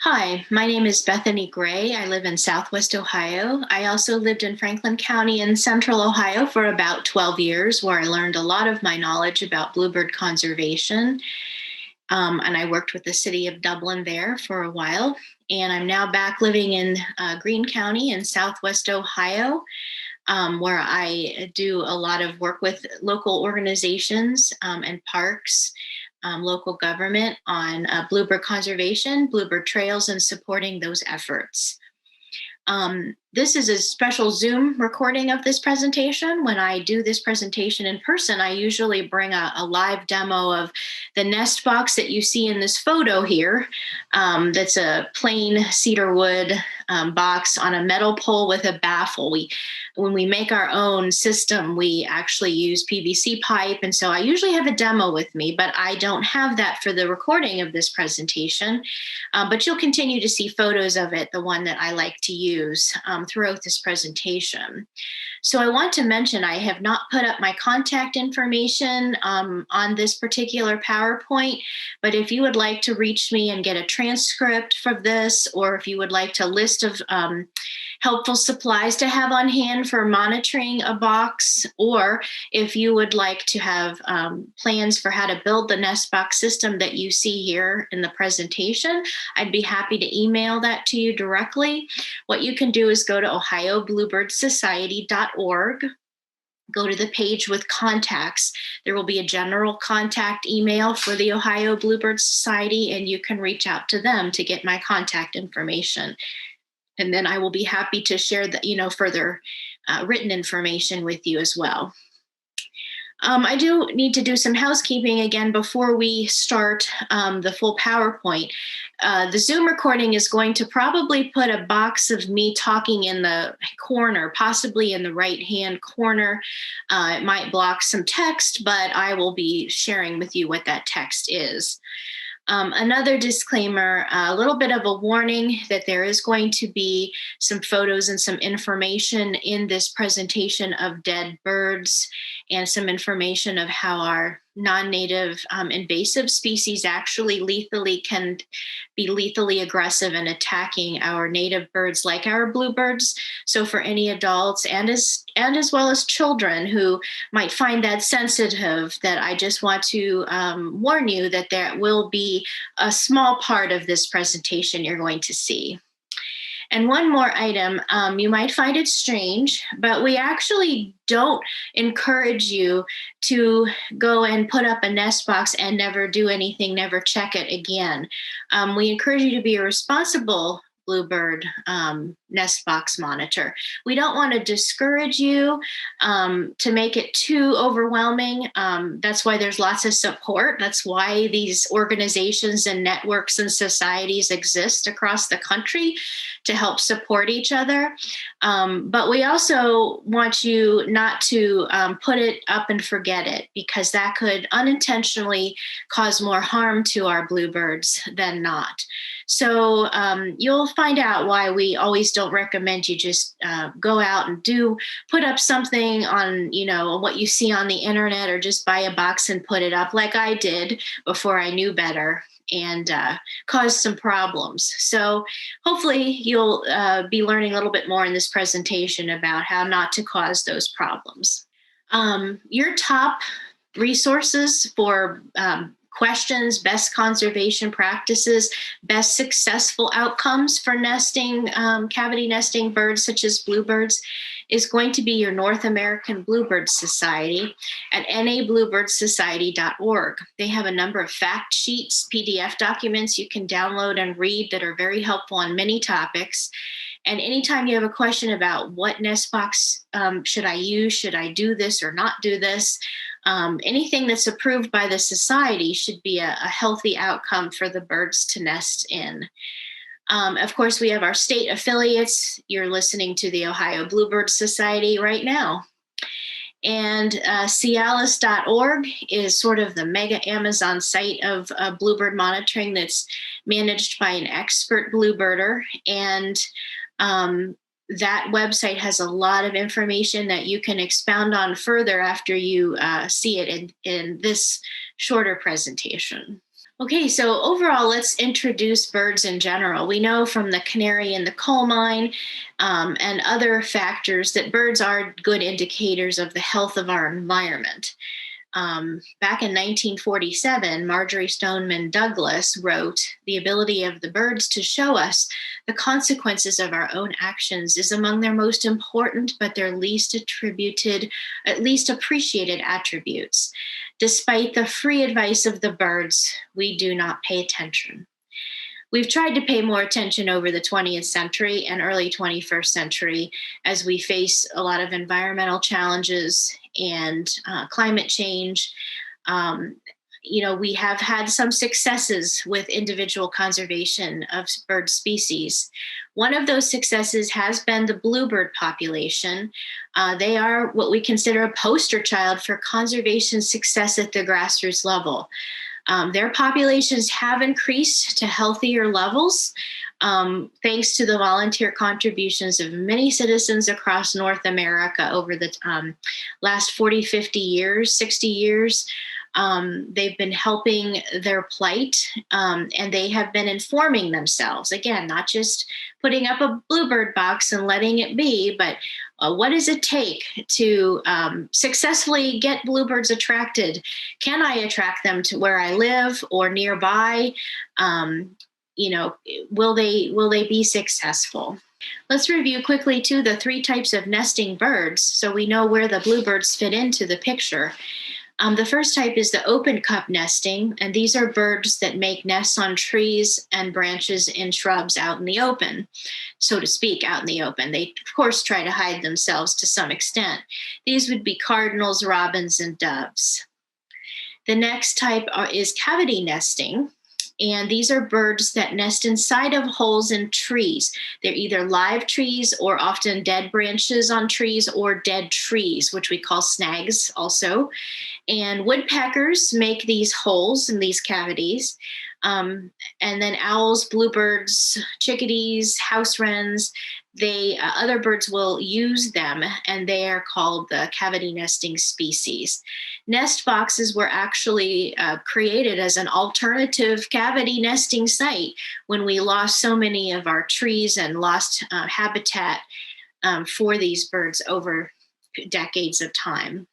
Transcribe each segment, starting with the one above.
Hi, my name is Bethany Gray. I live in Southwest Ohio. I also lived in Franklin County in Central Ohio for about 12 years, where I learned a lot of my knowledge about bluebird conservation. And I worked with the city of Dublin there for a while. And I'm now back living in Greene County in Southwest Ohio, where I do a lot of work with local organizations and parks, local government on bluebird conservation, bluebird trails, and supporting those efforts. This is a special Zoom recording of this presentation. When I do this presentation in person, I usually bring a live demo of the nest box that you see in this photo here. That's a plain cedar wood box on a metal pole with a baffle. When we make our own system, we actually use PVC pipe. And so I usually have a demo with me, but I don't have that for the recording of this presentation. But you'll continue to see photos of it, the one that I like to use throughout this presentation. So I want to mention I have not put up my contact information on this particular PowerPoint, but if you would like to reach me and get a transcript for this, or if you would like a list of helpful supplies to have on hand for monitoring a box, or if you would like to have plans for how to build the nest box system that you see here in the presentation, I'd be happy to email that to you directly. What you can do is go to ohiobluebirdsociety.org. Go to the page with contacts. There will be a general contact email for the Ohio Bluebird Society, and you can reach out to them to get my contact information. And then I will be happy to share further written information with you as well. I do need to do some housekeeping again before we start the full PowerPoint. The Zoom recording is going to probably put a box of me talking in the corner, possibly in the right-hand corner. It might block some text, but I will be sharing with you what that text is. Another disclaimer, a little bit of a warning that there is going to be some photos and some information in this presentation of dead birds and some information of how our non-native invasive species actually can be lethally aggressive in attacking our native birds like our bluebirds. So for any adults and as well as children who might find that sensitive, that I just want to warn you that there will be a small part of this presentation you're going to see. And one more item, you might find it strange, but we actually don't encourage you to go and put up a nest box and never do anything, never check it again. We encourage you to be a responsible bluebird nest box monitor. We don't want to discourage you to make it too overwhelming. That's why there's lots of support. That's why these organizations and networks and societies exist across the country to help support each other. But we also want you not to put it up and forget it, because that could unintentionally cause more harm to our bluebirds than not. So you'll find out why we always don't recommend you just go out and put up something on, what you see on the internet, or just buy a box and put it up like I did before I knew better, and cause some problems. So hopefully you'll be learning a little bit more in this presentation about how not to cause those problems. Your top resources for questions, best conservation practices, best successful outcomes for nesting, cavity nesting birds such as bluebirds, is going to be your North American Bluebird Society at nabluebirdsociety.org. They have a number of fact sheets, PDF documents you can download and read that are very helpful on many topics. And anytime you have a question about what nest box should I use, should I do this or not do this, anything that's approved by the society should be a healthy outcome for the birds to nest in. Of course, we have our state affiliates. You're listening to the Ohio Bluebird Society right now. And Cialis.org is sort of the mega Amazon site of bluebird monitoring that's managed by an expert bluebirder. And that website has a lot of information that you can expound on further after you see it in this shorter presentation. Okay, so overall, let's introduce birds in general. We know from the canary in the coal mine and other factors that birds are good indicators of the health of our environment. Back in 1947, Marjorie Stoneman Douglas wrote, "The ability of the birds to show us the consequences of our own actions is among their most important, but their least attributed, at least appreciated attributes. Despite the free advice of the birds, we do not pay attention." We've tried to pay more attention over the 20th century and early 21st century as we face a lot of environmental challenges and climate change. Um, we have had some successes with individual conservation of bird species. One of those successes has been the bluebird population. They are what we consider a poster child for conservation success at the grassroots level. Their populations have increased to healthier levels thanks to the volunteer contributions of many citizens across North America over the last 40, 50 years, 60 years. They've been helping their plight and they have been informing themselves. Again, not just putting up a bluebird box and letting it be, but what does it take to successfully get bluebirds attracted? Can I attract them to where I live or nearby? Will they be successful? Let's review quickly too the three types of nesting birds so we know where the bluebirds fit into the picture. The first type is the open cup nesting, and these are birds that make nests on trees and branches and shrubs out in the open, so to speak, out in the open. They, of course, try to hide themselves to some extent. These would be cardinals, robins, and doves. The next type is cavity nesting. And these are birds that nest inside of holes in trees. They're either live trees or often dead branches on trees or dead trees, which we call snags also. And woodpeckers make these holes in these cavities. And then owls, bluebirds, chickadees, house wrens, other birds will use them, and they are called the cavity nesting species. Nest boxes were actually created as an alternative cavity nesting site when we lost so many of our trees and lost habitat for these birds over decades of time.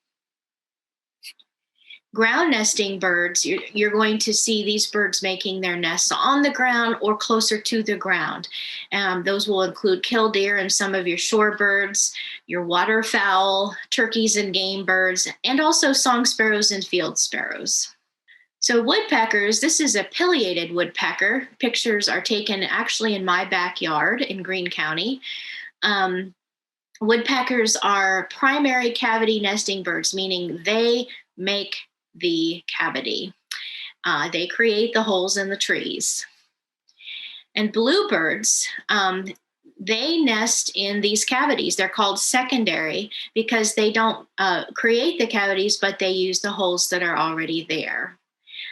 Ground nesting birds, you're going to see these birds making their nests on the ground or closer to the ground. Those will include killdeer and some of your shorebirds, your waterfowl, turkeys and game birds, and also song sparrows and field sparrows. So woodpeckers, this is a pileated woodpecker. Pictures are taken actually in my backyard in Greene County. Woodpeckers are primary cavity nesting birds, meaning they make the cavity. They create the holes in the trees. And bluebirds, they nest in these cavities. They're called secondary because they don't create the cavities, but they use the holes that are already there.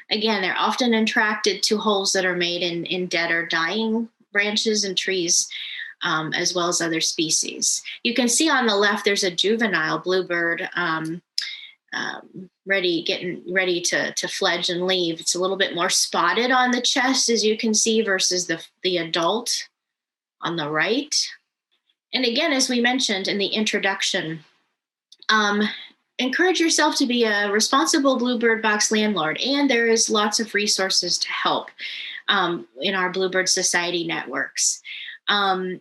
Again, they're often attracted to holes that are made in dead or dying branches and trees, as well as other species. You can see on the left, there's a juvenile bluebird getting ready to fledge and leave. It's a little bit more spotted on the chest, as you can see, versus the adult on the right. And again, as we mentioned in the introduction, encourage yourself to be a responsible bluebird box landlord, and there is lots of resources to help in our Bluebird Society networks.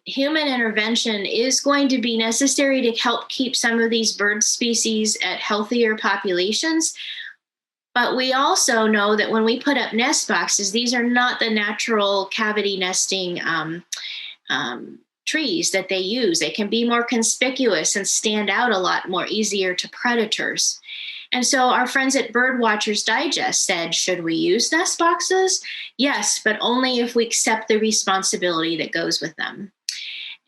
Human intervention is going to be necessary to help keep some of these bird species at healthier populations. But we also know that when we put up nest boxes, these are not the natural cavity nesting trees that they use. They can be more conspicuous and stand out a lot more easier to predators. And so our friends at Birdwatchers Digest said, should we use nest boxes? Yes, but only if we accept the responsibility that goes with them.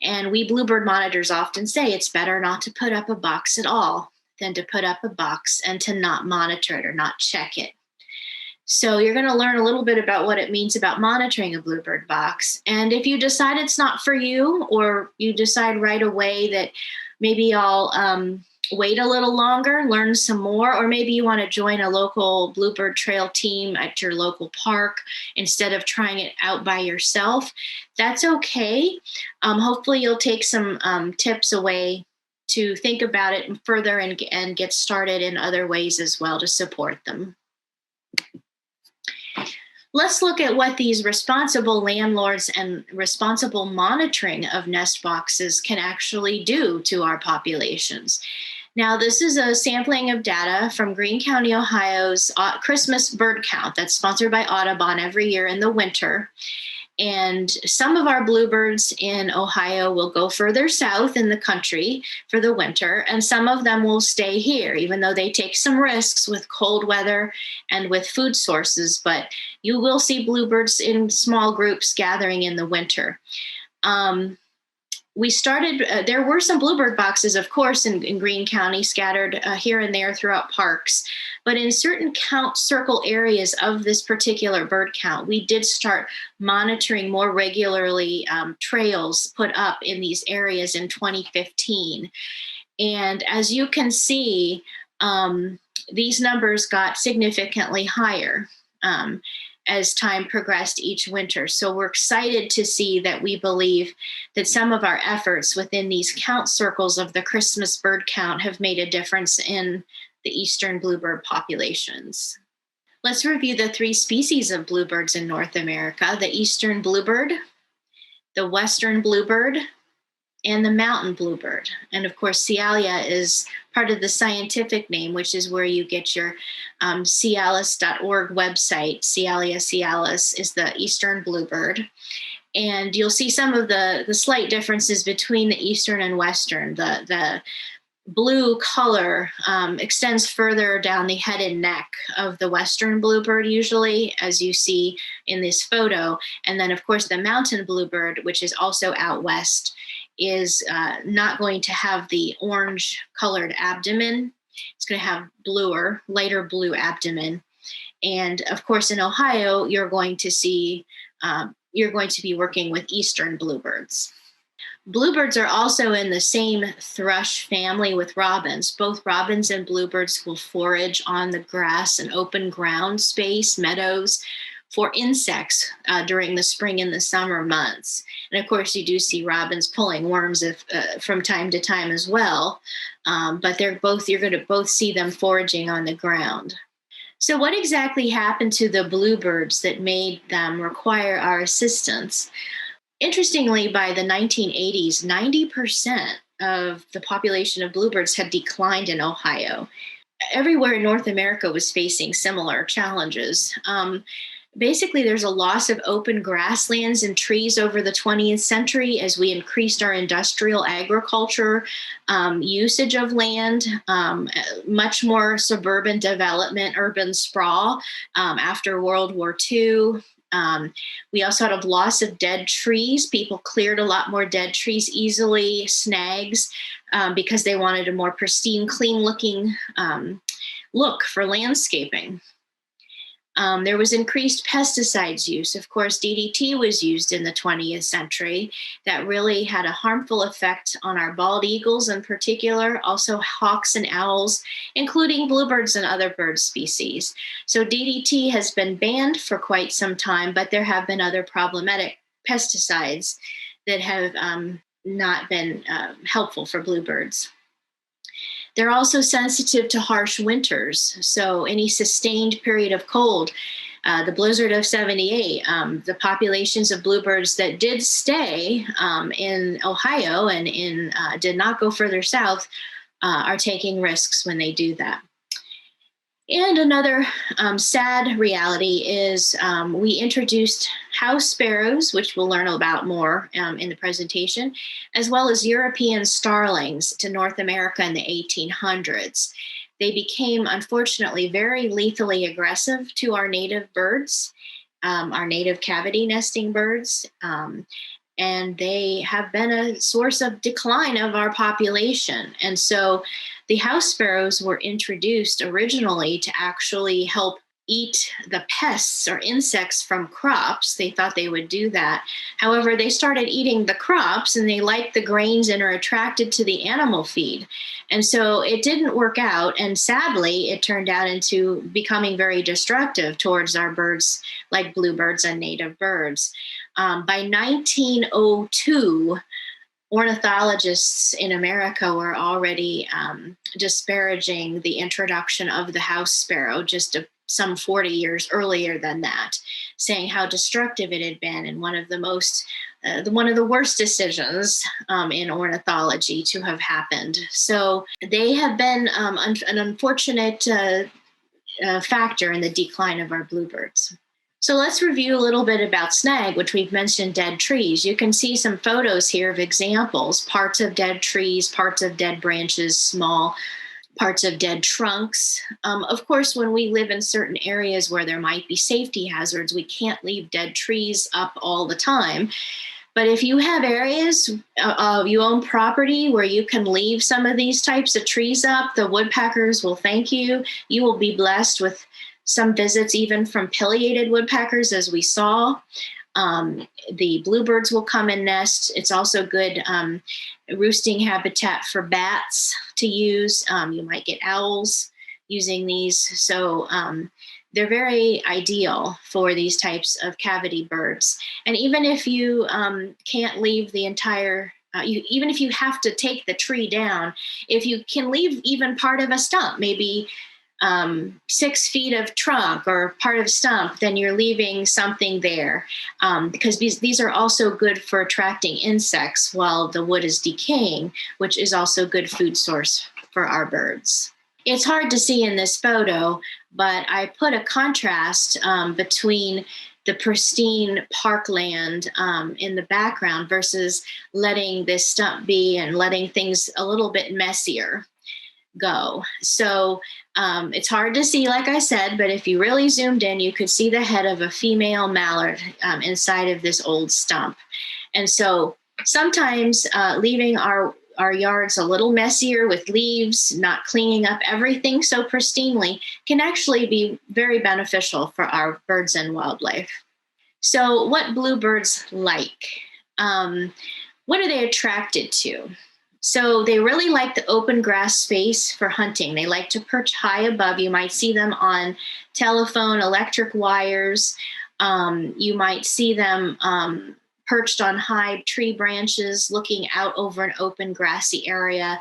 And we bluebird monitors often say it's better not to put up a box at all than to put up a box and to not monitor it or not check it. So you're going to learn a little bit about what it means about monitoring a bluebird box. And if you decide it's not for you, or you decide right away that maybe I'll wait a little longer, learn some more, or maybe you want to join a local Bluebird Trail team at your local park instead of trying it out by yourself. That's okay. Hopefully, you'll take some tips away to think about it further and get started in other ways as well to support them. Let's look at what these responsible landlords and responsible monitoring of nest boxes can actually do to our populations. Now, this is a sampling of data from Greene County, Ohio's Christmas bird count that's sponsored by Audubon every year in the winter. And some of our bluebirds in Ohio will go further south in the country for the winter, and some of them will stay here, even though they take some risks with cold weather and with food sources. But you will see bluebirds in small groups gathering in the winter. We started, there were some bluebird boxes, of course, in Greene County, scattered here and there throughout parks. But in certain count circle areas of this particular bird count, we did start monitoring more regularly trails put up in these areas in 2015. And as you can see, these numbers got significantly higher as time progressed each winter. So we're excited to see that we believe that some of our efforts within these count circles of the Christmas bird count have made a difference in the Eastern Bluebird populations. Let's review the 3 species of bluebirds in North America: the Eastern Bluebird, the Western Bluebird, and the mountain bluebird. And of course, Cialia is part of the scientific name, which is where you get your cialis.org website. Cialia cialis is the Eastern Bluebird. And you'll see some of the slight differences between the Eastern and Western. The blue color extends further down the head and neck of the Western Bluebird, usually, as you see in this photo. And then, of course, the mountain bluebird, which is also out west, is not going to have the orange colored abdomen. It's going to have bluer, lighter blue abdomen. And of course, in Ohio, you're going to be working with Eastern bluebirds. Bluebirds are also in the same thrush family with robins. Both robins and bluebirds will forage on the grass and open ground space, meadows, for insects during the spring and the summer months. And of course, you do see robins pulling worms from time to time as well. But you're going to both see them foraging on the ground. So what exactly happened to the bluebirds that made them require our assistance? Interestingly, by the 1980s, 90% of the population of bluebirds had declined in Ohio. Everywhere in North America was facing similar challenges. Basically, there's a loss of open grasslands and trees over the 20th century as we increased our industrial agriculture usage of land, much more suburban development, urban sprawl after World War II. We also had a loss of dead trees. People cleared a lot more dead trees easily, snags, because they wanted a more pristine, clean-looking look for landscaping. There was increased pesticides use. Of course, DDT was used in the 20th century. That really had a harmful effect on our bald eagles in particular, also hawks and owls, including bluebirds and other bird species. So DDT has been banned for quite some time, but there have been other problematic pesticides that have not been helpful for bluebirds. They're also sensitive to harsh winters. So any sustained period of cold, the blizzard of 78, the populations of bluebirds that did stay in Ohio and did not go further south are taking risks when they do that. And another sad reality is we introduced house sparrows, which we'll learn about more in the presentation, as well as European starlings to North America in the 1800s. They became, unfortunately, very lethally aggressive to our native birds, our native cavity nesting birds, and they have been a source of decline of our population. And so the house sparrows were introduced originally to actually help eat the pests or insects from crops. They thought they would do that. However, they started eating the crops and they like the grains and are attracted to the animal feed. And so it didn't work out. And sadly, it turned out into becoming very destructive towards our birds, like bluebirds and native birds. By 1902, ornithologists in America were already disparaging the introduction of the house sparrow some 40 years earlier than that, saying how destructive it had been and one of the worst decisions in ornithology to have happened. So they have been an unfortunate factor in the decline of our bluebirds. So let's review a little bit about snag, which we've mentioned dead trees. You can see some photos here of examples, parts of dead trees, parts of dead branches, small parts of dead trunks. Of course, when we live in certain areas where there might be safety hazards, we can't leave dead trees up all the time. But if you have areas, you own property where you can leave some of these types of trees up, the woodpeckers will thank you. You will be blessed with some visits even from pileated woodpeckers, as we saw. The bluebirds will come and nest. It's also good roosting habitat for bats to use. You might get owls using these. So they're very ideal for these types of cavity birds. And even if you can't leave the entire even if you have to take the tree down, if you can leave even part of a stump, maybe 6 feet of trunk or part of stump, then you're leaving something there, because these are also good for attracting insects while the wood is decaying, which is also a good food source for our birds. It's hard to see in this photo, but I put a contrast between the pristine parkland in the background versus letting this stump be and letting things a little bit messier go. So it's hard to see, like I said, but if you really zoomed in, you could see the head of a female mallard inside of this old stump. And so sometimes leaving our yards a little messier with leaves, not cleaning up everything so pristinely, can actually be very beneficial for our birds and wildlife. So what bluebirds like? What are they attracted to? So they really like the open grass space for hunting. They like to perch high above. You might see them on telephone, electric wires. You might see them perched on high tree branches, looking out over an open grassy area.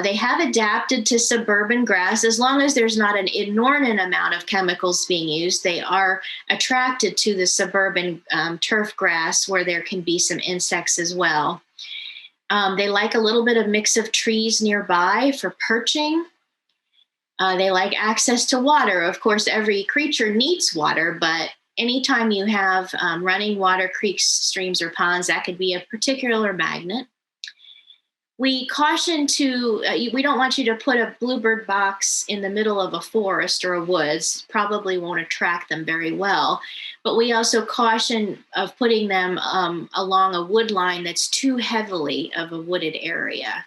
They have adapted to suburban grass. As long as there's not an inordinate amount of chemicals being used, they are attracted to the suburban turf grass where there can be some insects as well. They like a little bit of mix of trees nearby for perching. They like access to water. Of course, every creature needs water, but anytime you have running water, creeks, streams, or ponds, that could be a particular magnet. We caution we don't want you to put a bluebird box in the middle of a forest or a woods. Probably won't attract them very well. But we also caution of putting them along a wood line that's too heavily of a wooded area,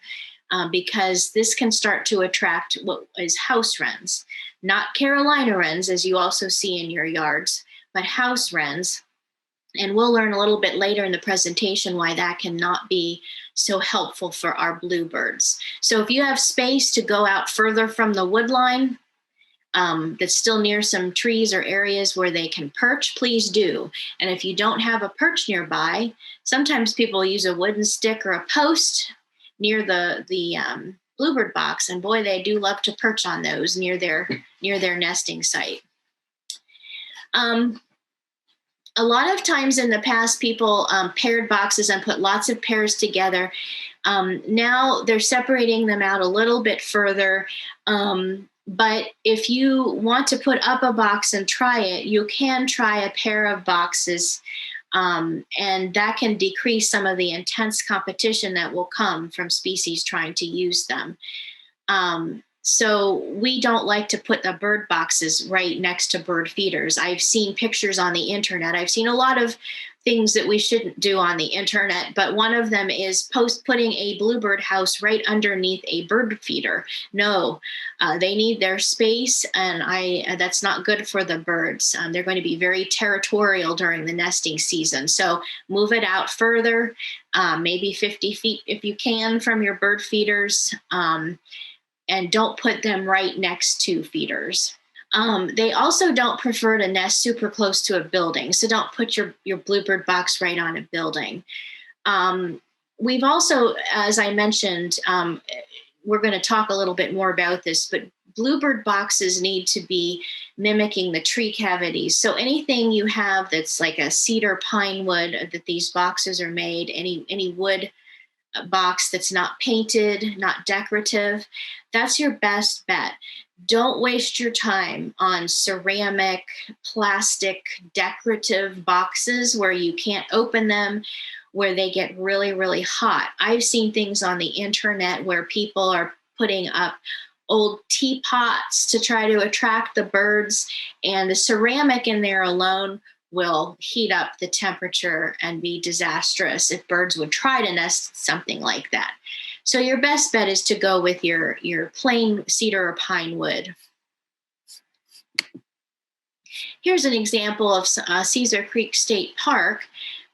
because this can start to attract what is house wrens, not Carolina wrens, as you also see in your yards, but house wrens. And we'll learn a little bit later in the presentation why that cannot be so helpful for our bluebirds. So if you have space to go out further from the wood line, that's still near some trees or areas where they can perch, please do. And if you don't have a perch nearby, sometimes people use a wooden stick or a post near the bluebird box, and boy, they do love to perch on those near their nesting site. A lot of times in the past, people paired boxes and put lots of pairs together. Now they're separating them out a little bit further. But if you want to put up a box and try it, you can try a pair of boxes, and that can decrease some of the intense competition that will come from species trying to use them. So we don't like to put the bird boxes right next to bird feeders. I've seen pictures on the internet. I've seen a lot of things that we shouldn't do on the internet, but one of them is putting a bluebird house right underneath a bird feeder. No, they need their space, and that's not good for the birds. They're going to be very territorial during the nesting season. So move it out further, maybe 50 feet if you can from your bird feeders, and don't put them right next to feeders. They also don't prefer to nest super close to a building, so don't put your bluebird box right on a building. We've also, as I mentioned, we're going to talk a little bit more about this, but bluebird boxes need to be mimicking the tree cavities. So anything you have that's like a cedar pine wood that these boxes are made, any wood box that's not painted, not decorative, that's your best bet. Don't waste your time on ceramic, plastic, decorative boxes where you can't open them, where they get really, really hot. I've seen things on the internet where people are putting up old teapots to try to attract the birds, and the ceramic in there alone will heat up the temperature and be disastrous if birds would try to nest something like that. So your best bet is to go with your plain cedar or pine wood. Here's an example of Cedar Creek State Park.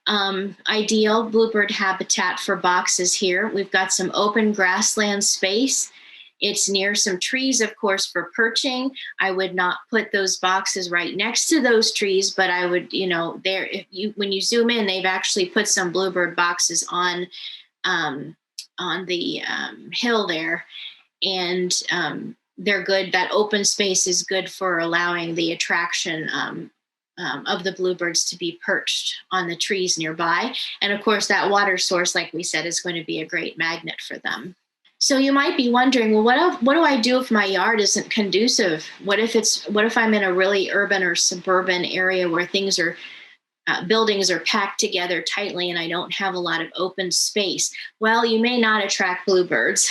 Ideal bluebird habitat for boxes here. We've got some open grassland space. It's near some trees, of course, for perching. I would not put those boxes right next to those trees, but I would, when you zoom in, they've actually put some bluebird boxes on the hill there, and they're good. That open space is good for allowing the attraction of the bluebirds to be perched on the trees nearby. And of course, that water source, like we said, is going to be a great magnet for them. So you might be wondering, well, what do I do if my yard isn't conducive? What if I'm in a really urban or suburban area where things are buildings are packed together tightly and I don't have a lot of open space? Well, you may not attract bluebirds.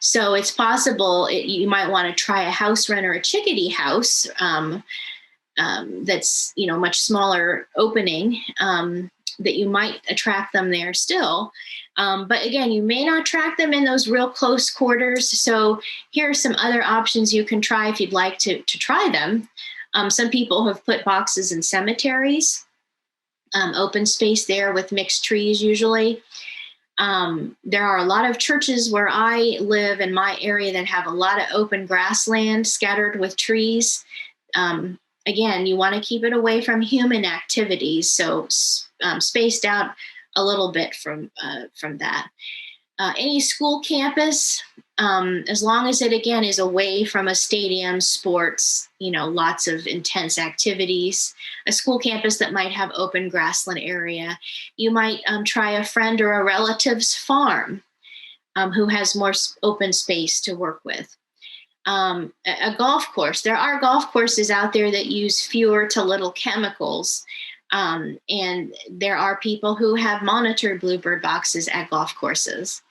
So it's possible you might want to try a house wren or a chickadee house that's much smaller opening, that you might attract them there still. But again, you may not track them in those real close quarters. So here are some other options you can try if you'd like to try them. Some people have put boxes in cemeteries, open space there with mixed trees usually. There are a lot of churches where I live in my area that have a lot of open grassland scattered with trees. Again, you want to keep it away from human activities, so spaced out a little bit from that. Any school campus, as long as it again is away from a stadium, sports, lots of intense activities. A school campus that might have open grassland area. You might try a friend or a relative's farm who has more open space to work with. A golf course. There are golf courses out there that use fewer to little chemicals. And there are people who have monitored bluebird boxes at golf courses.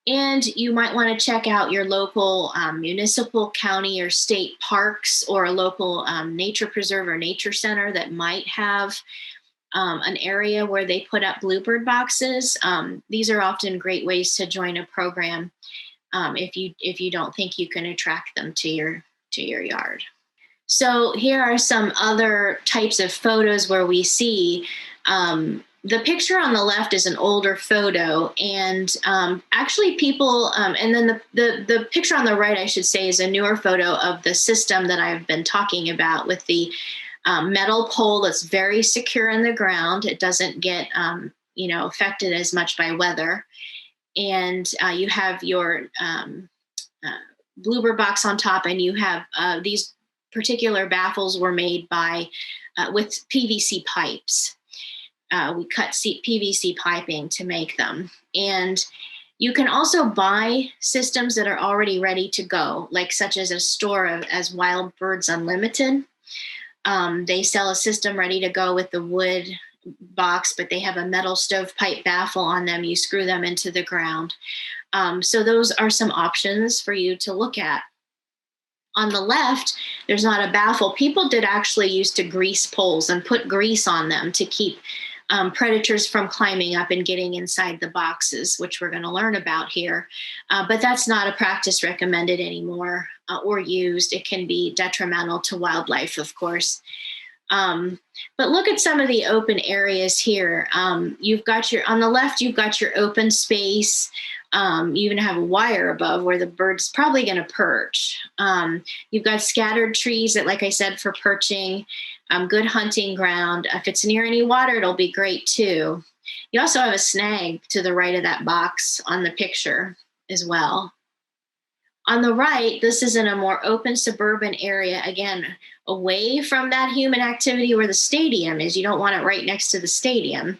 And you might want to check out your local municipal, county, or state parks, or a local nature preserve or nature center that might have an area where they put up bluebird boxes. These are often great ways to join a program if you don't think you can attract them to your yard. So here are some other types of photos where we see the picture on the left is an older photo, and actually people, and then the picture on the right, I should say, is a newer photo of the system that I've been talking about with the metal pole that's very secure in the ground. It doesn't get affected as much by weather, and you have your bluebird box on top, and you have these particular baffles were made with PVC pipes. We cut PVC piping to make them. And you can also buy systems that are already ready to go, like such as a store as Wild Birds Unlimited. They sell a system ready to go with the wood box, but they have a metal stovepipe baffle on them. You screw them into the ground. So those are some options for you to look at. On the left, there's not a baffle. People did actually used to grease poles and put grease on them to keep predators from climbing up and getting inside the boxes, which we're going to learn about here. But that's not a practice recommended anymore or used. It can be detrimental to wildlife, of course. But look at some of the open areas here. You've got on the left, you've got your open space. You even have a wire above where the bird's probably going to perch. You've got scattered trees that, like I said, for perching, good hunting ground. If it's near any water, it'll be great too. You also have a snag to the right of that box on the picture as well. On the right, this is in a more open suburban area, again, away from that human activity where the stadium is. You don't want it right next to the stadium.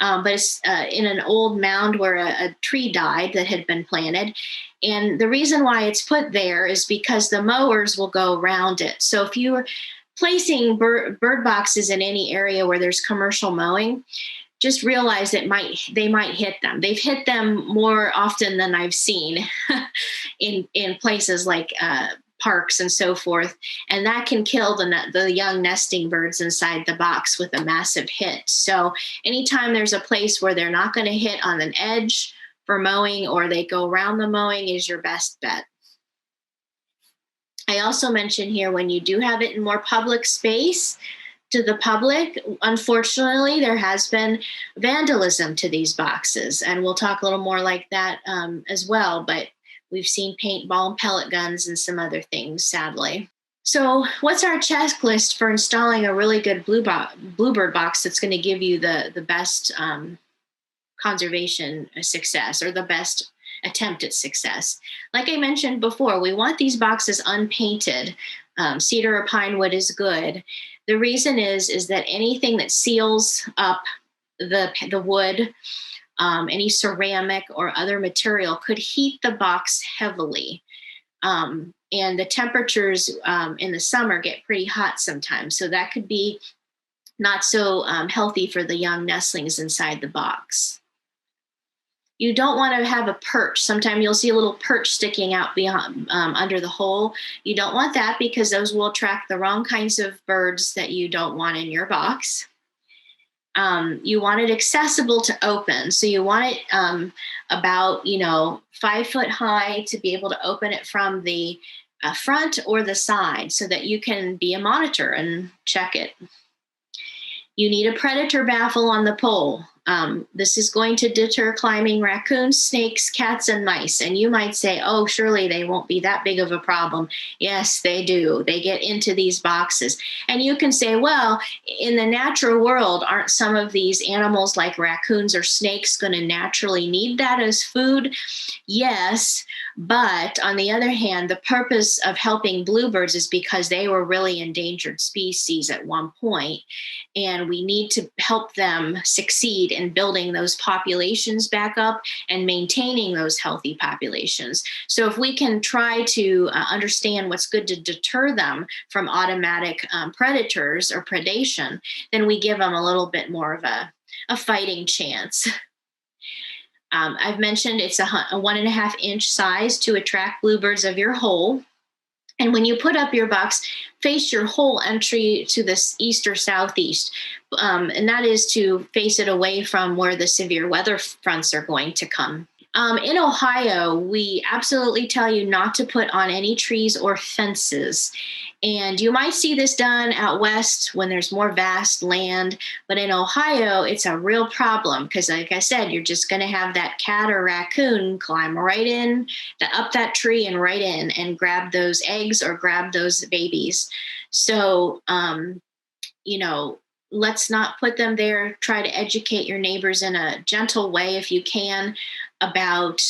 But it's in an old mound where a tree died that had been planted. And the reason why it's put there is because the mowers will go around it. So if you were placing bird boxes in any area where there's commercial mowing, just realize that they might hit them. They've hit them more often than I've seen in places like parks and so forth. And that can kill the young nesting birds inside the box with a massive hit. So anytime there's a place where they're not going to hit on an edge for mowing or they go around the mowing is your best bet. I also mentioned here when you do have it in more public space, to the public, unfortunately, there has been vandalism to these boxes. And we'll talk a little more like that as well. But we've seen paintball and pellet guns and some other things, sadly. So what's our checklist for installing a really good Bluebird box that's going to give you the best conservation success or the best attempt at success? Like I mentioned before, we want these boxes unpainted. Cedar or pine wood is good. The reason is that anything that seals up the wood, any ceramic or other material could heat the box heavily. And the temperatures in the summer get pretty hot sometimes. So that could be not so healthy for the young nestlings inside the box. You don't want to have a perch. Sometimes you'll see a little perch sticking out beyond, under the hole. You don't want that because those will attract the wrong kinds of birds that you don't want in your box. You want it accessible to open. So you want it about 5 foot high to be able to open it from the front or the side so that you can be a monitor and check it. You need a predator baffle on the pole. This is going to deter climbing raccoons, snakes, cats, and mice. And you might say, oh, surely they won't be that big of a problem. Yes, they do. They get into these boxes. And you can say, well, in the natural world, aren't some of these animals like raccoons or snakes going to naturally need that as food? Yes. But on the other hand, the purpose of helping bluebirds is because they were really endangered species at one point, and we need to help them succeed in building those populations back up and maintaining those healthy populations. So if we can try to understand what's good to deter them from automatic predators or predation, then we give them a little bit more of a fighting chance. I've mentioned it's a 1.5 inch size to attract bluebirds of your hole. And when you put up your box, face your hole entry to the east or southeast. And that is to face it away from where the severe weather fronts are going to come. In Ohio, we absolutely tell you not to put on any trees or fences. And you might see this done out west when there's more vast land. But in Ohio, it's a real problem because, like I said, you're just going to have that cat or raccoon climb right in, up that tree and right in and grab those eggs or grab those babies. So, let's not put them there. Try to educate your neighbors in a gentle way if you can about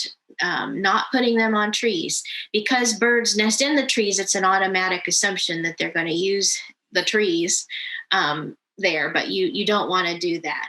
not putting them on trees. Because birds nest in the trees, it's an automatic assumption that they're going to use the trees there, but you don't want to do that.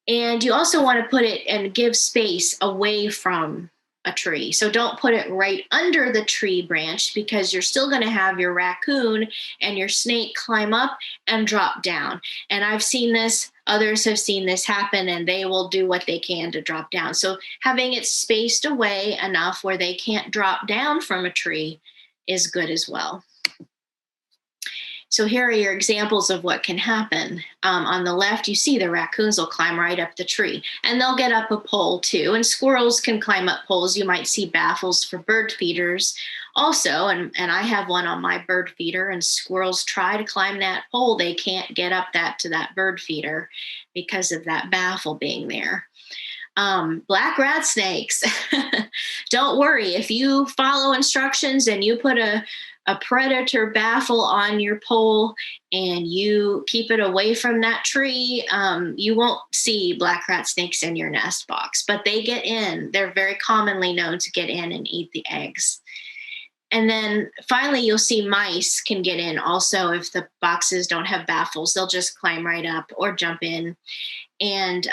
And you also want to put it and give space away from a tree. So don't put it right under the tree branch because you're still going to have your raccoon and your snake climb up and drop down. And I've seen this, others have seen this happen, and they will do what they can to drop down. So having it spaced away enough where they can't drop down from a tree is good as well. So here are your examples of what can happen. On the left, you see the raccoons will climb right up the tree, and they'll get up a pole too. And squirrels can climb up poles. You might see baffles for bird feeders also, and I have one on my bird feeder, and squirrels try to climb that pole. They can't get up to that bird feeder because of that baffle being there. Black rat snakes. Don't worry, if you follow instructions and you put a predator baffle on your pole and you keep it away from that tree, you won't see black rat snakes in your nest box, but they get in. They're very commonly known to get in and eat the eggs. And then finally, you'll see mice can get in also if the boxes don't have baffles. They'll just climb right up or jump in. And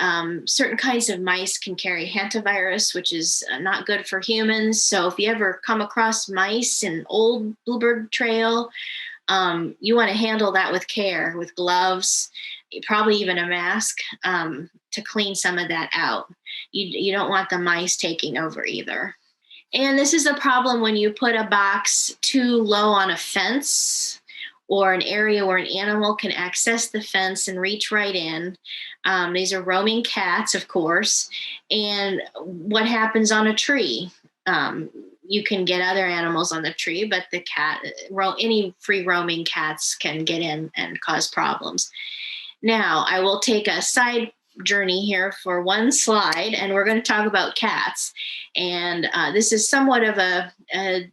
certain kinds of mice can carry hantavirus, which is not good for humans. So if you ever come across mice in old Bluebird trail, you want to handle that with care, with gloves, probably even a mask, to clean some of that out. You don't want the mice taking over either. And this is a problem when you put a box too low on a fence or an area where an animal can access the fence and reach right in. These are roaming cats, of course. And what happens on a tree? You can get other animals on the tree, but any free roaming cats can get in and cause problems. Now, I will take a side journey here for one slide, and we're going to talk about cats. And this is somewhat of a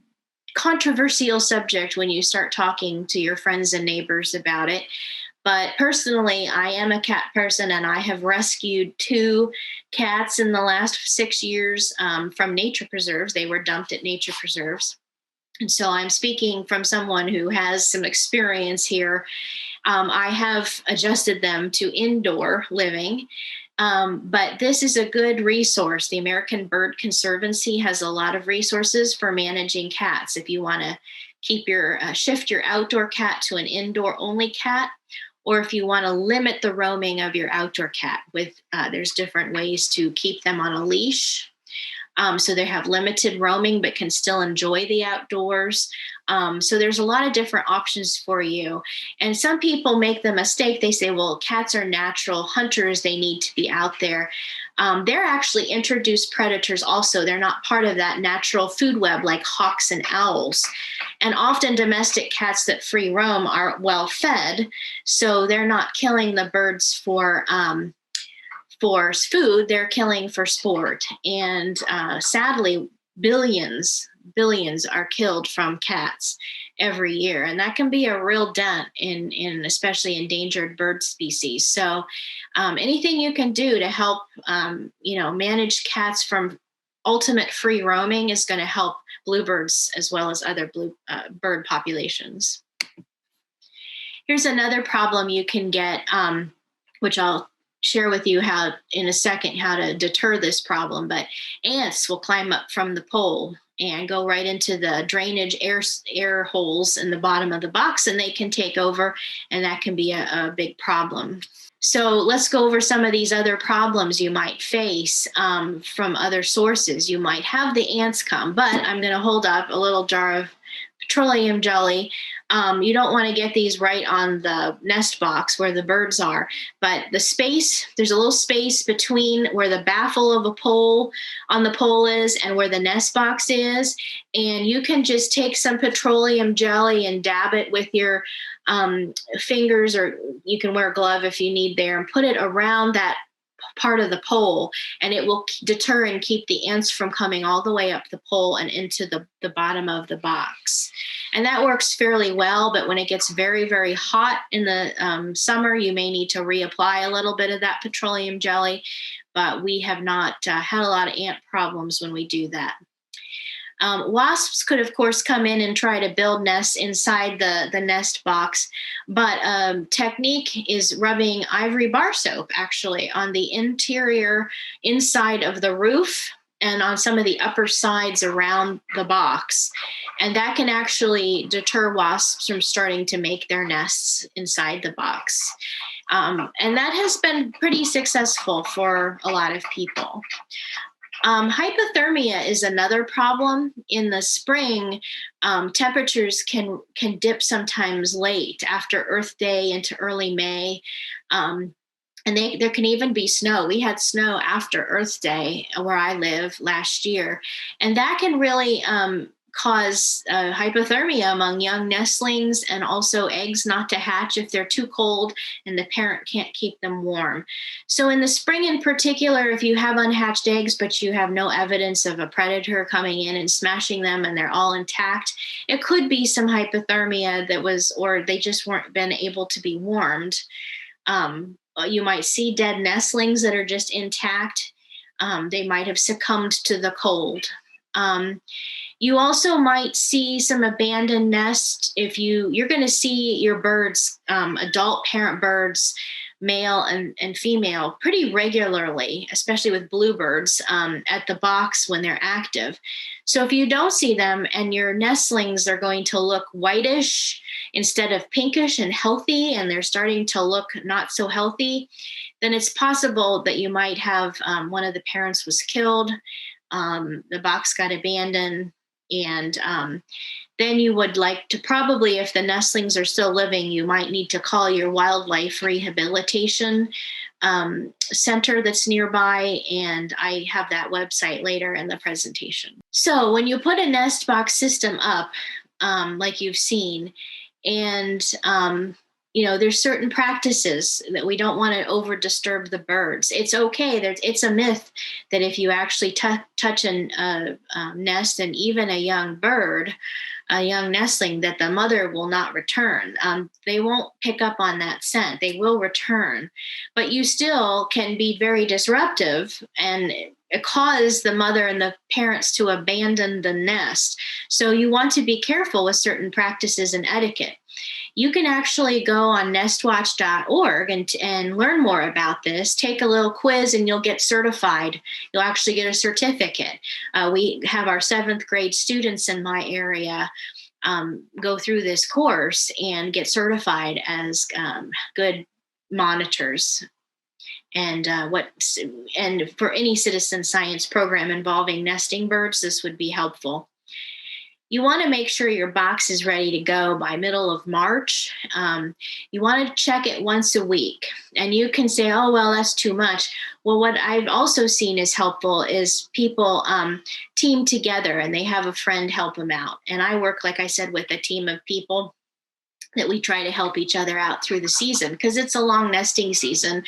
controversial subject when you start talking to your friends and neighbors about it. But personally, I am a cat person, and I have rescued 2 cats in the last 6 years from nature preserves. They were dumped at nature preserves. And so I'm speaking from someone who has some experience here. I have adjusted them to indoor living, but this is a good resource. The American Bird Conservancy has a lot of resources for managing cats. If you want to shift your outdoor cat to an indoor only cat, or if you want to limit the roaming of your outdoor cat, there's different ways to keep them on a leash. So they have limited roaming, but can still enjoy the outdoors. So there's a lot of different options for you. And some people make the mistake. They say, well, cats are natural hunters. They need to be out there. They're actually introduced predators also. They're not part of that natural food web like hawks and owls. And often domestic cats that free roam are well fed. So they're not killing the birds for food, they're killing for sport. And sadly, billions are killed from cats every year. And that can be a real dent in especially endangered bird species. So anything you can do to help, manage cats from ultimate free roaming is going to help bluebirds as well as other bird populations. Here's another problem you can get, which I'll share with you in a second how to deter this problem, but ants will climb up from the pole and go right into the drainage air holes in the bottom of the box, and they can take over, and that can be a big problem. So let's go over some of these other problems you might face from other sources. You might have the ants come, but I'm going to hold up a little jar of petroleum jelly. You don't want to get these right on the nest box where the birds are, but there's a little space between where the baffle of a pole on the pole is and where the nest box is. And you can just take some petroleum jelly and dab it with your fingers, or you can wear a glove if you need there, and put it around that part of the pole, and it will deter and keep the ants from coming all the way up the pole and into the bottom of the box. And that works fairly well, but when it gets very, very hot in the summer, you may need to reapply a little bit of that petroleum jelly, but we have not had a lot of ant problems when we do that. Wasps could, of course, come in and try to build nests inside the nest box, but technique is rubbing ivory bar soap, actually, on the interior inside of the roof and on some of the upper sides around the box. And that can actually deter wasps from starting to make their nests inside the box. And that has been pretty successful for a lot of people. Hypothermia is another problem. In the spring, temperatures can dip sometimes late after Earth Day into early May. And there can even be snow. We had snow after Earth Day where I live last year, and that can really cause hypothermia among young nestlings, and also eggs not to hatch if they're too cold and the parent can't keep them warm. So in the spring in particular, if you have unhatched eggs but you have no evidence of a predator coming in and smashing them and they're all intact, it could be some hypothermia that was, or they just weren't been able to be warmed. You might see dead nestlings that are just intact. They might have succumbed to the cold. You also might see some abandoned nests. If you're going to see your birds, adult parent birds, male and female, pretty regularly, especially with bluebirds, at the box when they're active. So if you don't see them and your nestlings are going to look whitish instead of pinkish and healthy, and they're starting to look not so healthy, then it's possible that you might have one of the parents was killed, the box got abandoned, and then you would like to probably, if the nestlings are still living, you might need to call your wildlife rehabilitation center that's nearby. And I have that website later in the presentation. So when you put a nest box system up, like you've seen, and there's certain practices that we don't want to over disturb the birds. It's okay. It's a myth that if you actually touch a nest and even a young bird, a young nestling, that the mother will not return. They won't pick up on that scent. They will return, but you still can be very disruptive and cause the mother and the parents to abandon the nest. So you want to be careful with certain practices and etiquette. You can actually go on nestwatch.org and learn more about this. Take a little quiz and you'll get certified. You'll actually get a certificate. We have our 7th grade students in my area go through this course and get certified as good monitors. And for any citizen science program involving nesting birds, this would be helpful. You want to make sure your box is ready to go by middle of March. You want to check it once a week. And you can say, oh, well, that's too much. Well, what I've also seen is helpful is people team together and they have a friend help them out. And I work, like I said, with a team of people that we try to help each other out through the season, because it's a long nesting season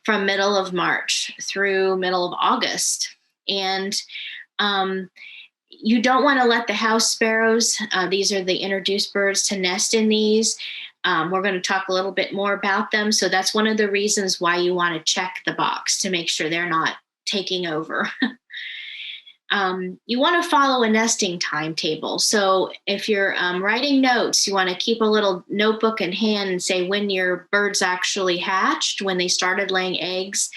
from middle of March through middle of August. And you don't want to let the house sparrows, these are the introduced birds, to nest in these. We're going to talk a little bit more about them. So that's one of the reasons why you want to check the box to make sure they're not taking over. You want to follow a nesting timetable. So if you're writing notes, you want to keep a little notebook in hand and say when your birds actually hatched, when they started laying eggs.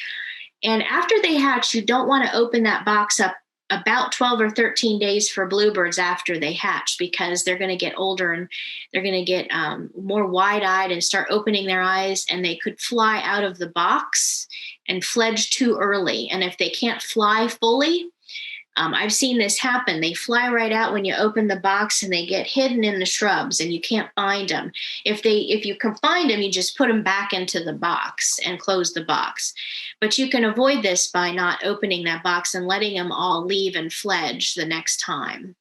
And after they hatch, you don't want to open that box up about 12 or 13 days for bluebirds after they hatch, because they're going to get older and they're going to get more wide-eyed and start opening their eyes, and they could fly out of the box and fledge too early. And if they can't fly fully, I've seen this happen. They fly right out when you open the box and they get hidden in the shrubs and you can't find them. If you can find them, you just put them back into the box and close the box. But you can avoid this by not opening that box and letting them all leave and fledge the next time.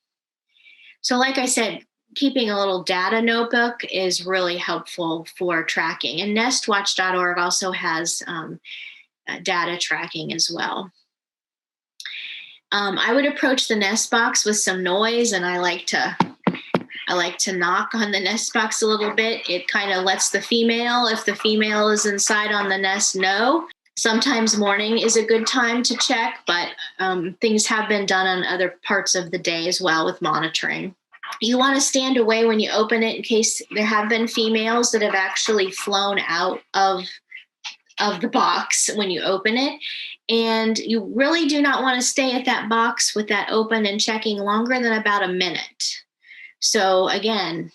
So like I said, keeping a little data notebook is really helpful for tracking. And nestwatch.org also has data tracking as well. I would approach the nest box with some noise, and I like to knock on the nest box a little bit. It kind of lets the female, if the female is inside on the nest, know. Sometimes morning is a good time to check, but things have been done on other parts of the day as well with monitoring. You want to stand away when you open it in case there have been females that have actually flown out of the box when you open it. And you really do not want to stay at that box with that open and checking longer than about a minute. So again,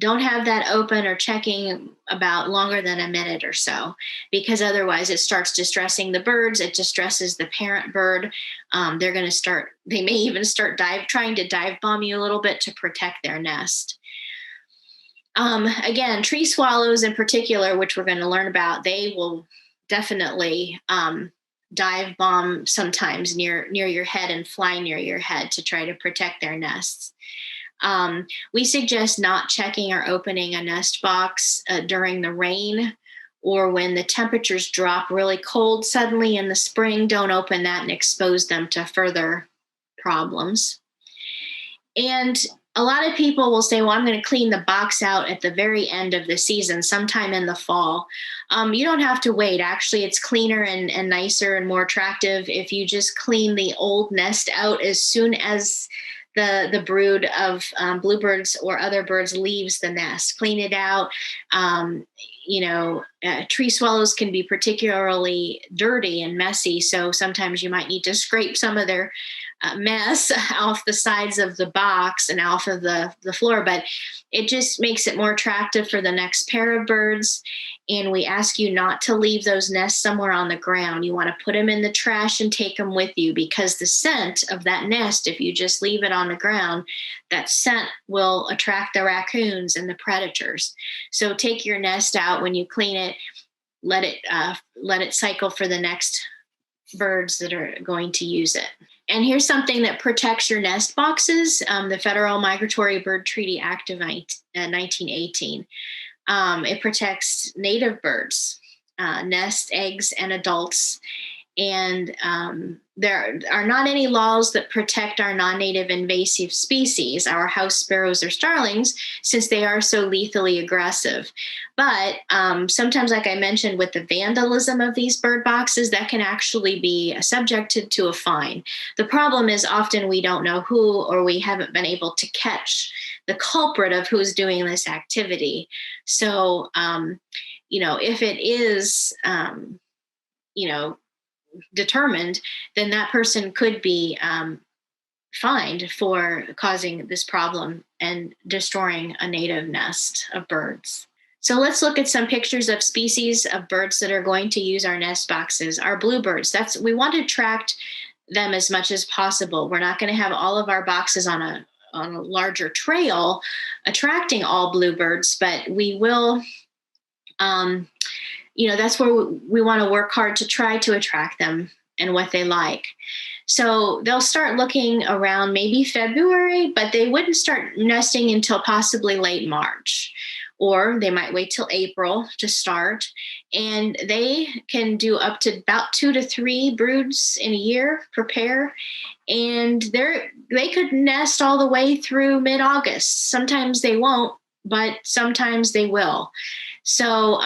Don't have that open or checking about longer than a minute or so, because otherwise it starts distressing the birds. It distresses the parent bird. They may even start trying to dive bomb you a little bit to protect their nest. Again, tree swallows in particular, which we're going to learn about, they will definitely dive bomb sometimes near your head and fly near your head to try to protect their nests. We suggest not checking or opening a nest box during the rain or when the temperatures drop really cold suddenly in the spring. Don't open that and expose them to further problems. And a lot of people will say, well, I'm going to clean the box out at the very end of the season, sometime in the fall. You don't have to wait. Actually, it's cleaner and nicer and more attractive if you just clean the old nest out as soon as the brood of bluebirds or other birds leaves the nest. Clean it out. Tree swallows can be particularly dirty and messy, so sometimes you might need to scrape some of their mess off the sides of the box and off of the floor, but it just makes it more attractive for the next pair of birds. And we ask you not to leave those nests somewhere on the ground. You want to put them in the trash and take them with you, because the scent of that nest, if you just leave it on the ground, that scent will attract the raccoons and the predators. So take your nest out when you clean it, let it cycle for the next birds that are going to use it. And here's something that protects your nest boxes. The Federal Migratory Bird Treaty Act of 1918. It protects native birds, nests, eggs, and adults. And there are not any laws that protect our non-native invasive species, our house sparrows or starlings, since they are so lethally aggressive. But sometimes, like I mentioned, with the vandalism of these bird boxes, that can actually be subjected to a fine. The problem is often we don't know who, or we haven't been able to catch the culprit of who's doing this activity. So, if it is, determined, then that person could be fined for causing this problem and destroying a native nest of birds. So let's look at some pictures of species of birds that are going to use our nest boxes. Our bluebirds, we want to attract them as much as possible. We're not going to have all of our boxes on a larger trail attracting all bluebirds, but we will that's where we want to work hard to try to attract them and what they like. So they'll start looking around maybe February, but they wouldn't start nesting until possibly late March, or they might wait till April to start. And they can do up to about 2 to 3 broods in a year per pair. And they could nest all the way through mid-August. Sometimes they won't, but sometimes they will. So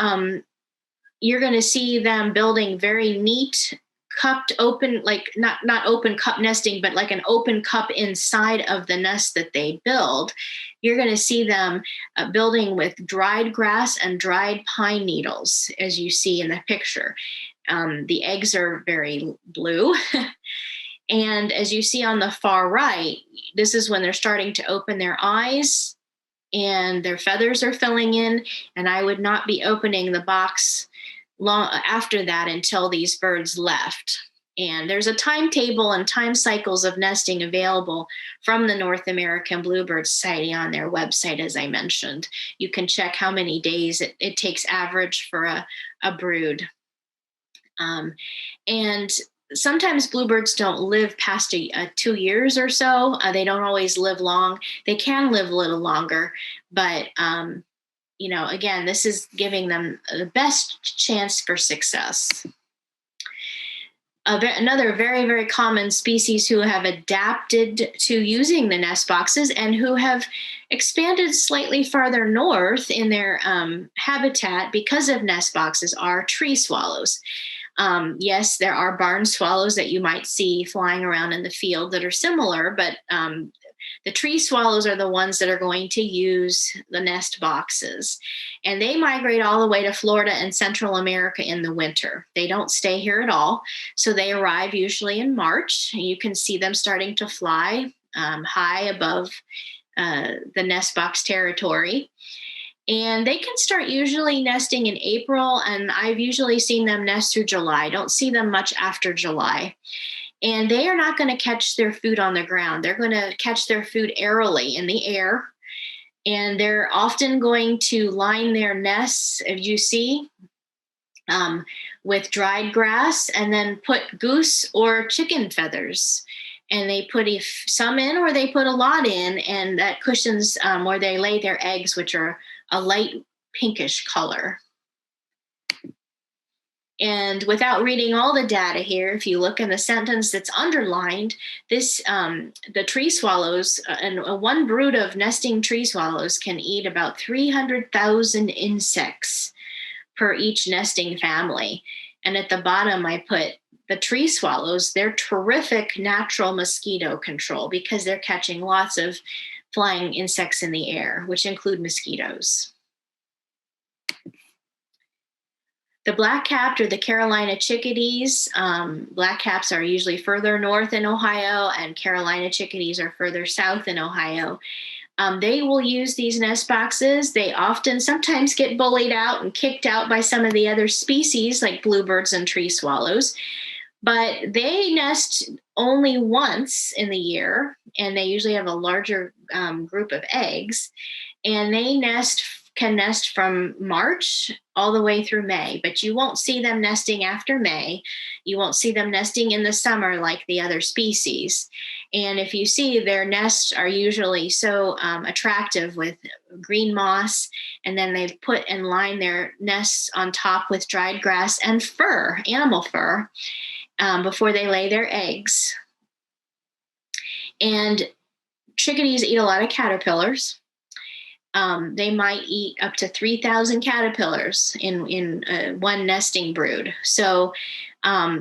you're going to see them building very neat cupped open, like not open cup nesting, but like an open cup inside of the nest that they build. You're going to see them building with dried grass and dried pine needles, as you see in the picture. The eggs are very blue. And as you see on the far right, this is when they're starting to open their eyes and their feathers are filling in. And I would not be opening the box long after that until these birds left. And there's a timetable and time cycles of nesting available from the North American Bluebird Society on their website, as I mentioned. You can check how many days it takes average for a brood. And sometimes bluebirds don't live past 2 years or so. They don't always live long. They can live a little longer, but again, this is giving them the best chance for success. Another very, very common species who have adapted to using the nest boxes and who have expanded slightly farther north in their habitat because of nest boxes are tree swallows. Yes, there are barn swallows that you might see flying around in the field that are similar, but the tree swallows are the ones that are going to use the nest boxes. And they migrate all the way to Florida and Central America in the winter. They don't stay here at all. So they arrive usually in March. You can see them starting to fly high above the nest box territory. And they can start usually nesting in April, and I've usually seen them nest through July. I don't see them much after July. And they are not going to catch their food on the ground. They're going to catch their food airily in the air. And they're often going to line their nests, as you see, with dried grass, and then put goose or chicken feathers. And they put some in, or they put a lot in, and that cushions where they lay their eggs, which are a light pinkish color. And without reading all the data here, if you look in the sentence that's underlined, the tree swallows, and one brood of nesting tree swallows can eat about 300,000 insects per each nesting family. And at the bottom, I put the tree swallows, they're terrific natural mosquito control because they're catching lots of flying insects in the air, which include mosquitoes. The black-capped or the Carolina chickadees, black-caps are usually further north in Ohio, and Carolina chickadees are further south in Ohio. They will use these nest boxes. They sometimes get bullied out and kicked out by some of the other species like bluebirds and tree swallows, but they nest only once in the year, and they usually have a larger group of eggs, and they can nest from March all the way through May, but you won't see them nesting after May. You won't see them nesting in the summer like the other species. And if you see, their nests are usually so attractive with green moss, and then they've put and lined their nests on top with dried grass and fur, animal fur, before they lay their eggs. And chickadees eat a lot of caterpillars. They might eat up to 3,000 caterpillars in one nesting brood. So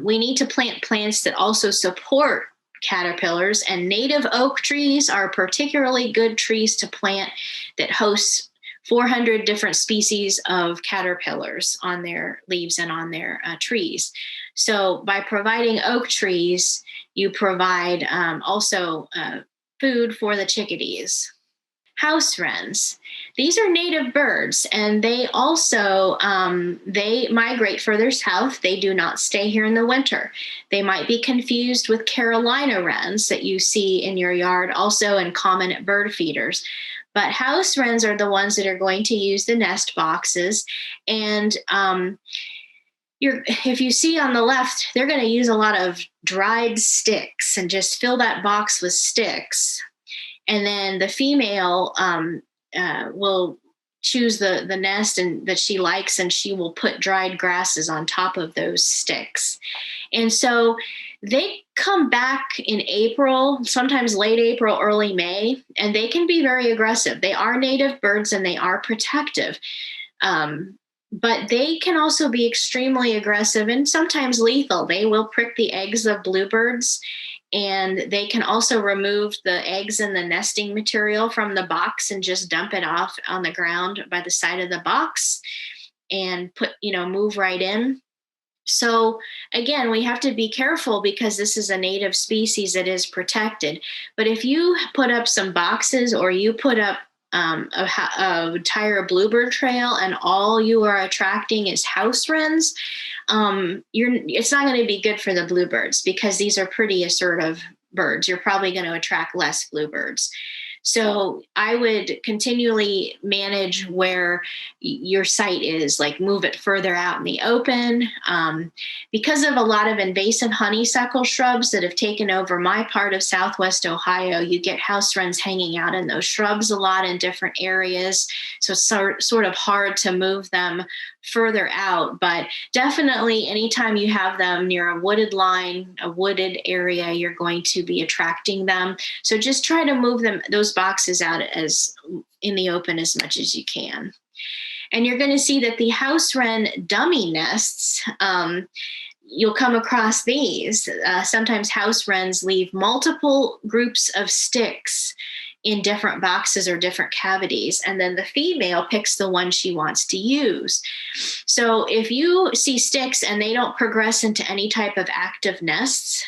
we need to plant plants that also support caterpillars, and native oak trees are particularly good trees to plant that host 400 different species of caterpillars on their leaves and on their trees. So by providing oak trees, you provide also food for the chickadees. House wrens. These are native birds, and they also they migrate further south. They do not stay here in the winter. They might be confused with Carolina wrens that you see in your yard, also and common at bird feeders. But house wrens are the ones that are going to use the nest boxes. And if you see on the left, they're going to use a lot of dried sticks and just fill that box with sticks. And then the female will choose the nest that she likes, and she will put dried grasses on top of those sticks. And so they come back in April, sometimes late April, early May, and they can be very aggressive. They are native birds and they are protective. But they can also be extremely aggressive and sometimes lethal. They will prick the eggs of bluebirds, and they can also remove the eggs and the nesting material from the box and just dump it off on the ground by the side of the box and move right in. So again, we have to be careful because this is a native species that is protected. But if you put up some boxes, or you put up a entire bluebird trail, and all you are attracting is house wrens, it's not going to be good for the bluebirds, because these are pretty assertive birds. You're probably going to attract less bluebirds. So I would continually manage where your site is, like move it further out in the open. Because of a lot of invasive honeysuckle shrubs that have taken over my part of Southwest Ohio, you get house wrens hanging out in those shrubs a lot in different areas. So it's sort of hard to move them further out, but definitely anytime you have them near a wooded line, a wooded area, you're going to be attracting them. So just try to move those boxes out as in the open as much as you can. And you're going to see that the house wren dummy nests, you'll come across these. Sometimes house wrens leave multiple groups of sticks in different boxes or different cavities, and then the female picks the one she wants to use. So if you see sticks and they don't progress into any type of active nests,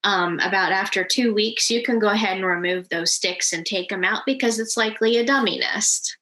about after 2 weeks, you can go ahead and remove those sticks and take them out because it's likely a dummy nest.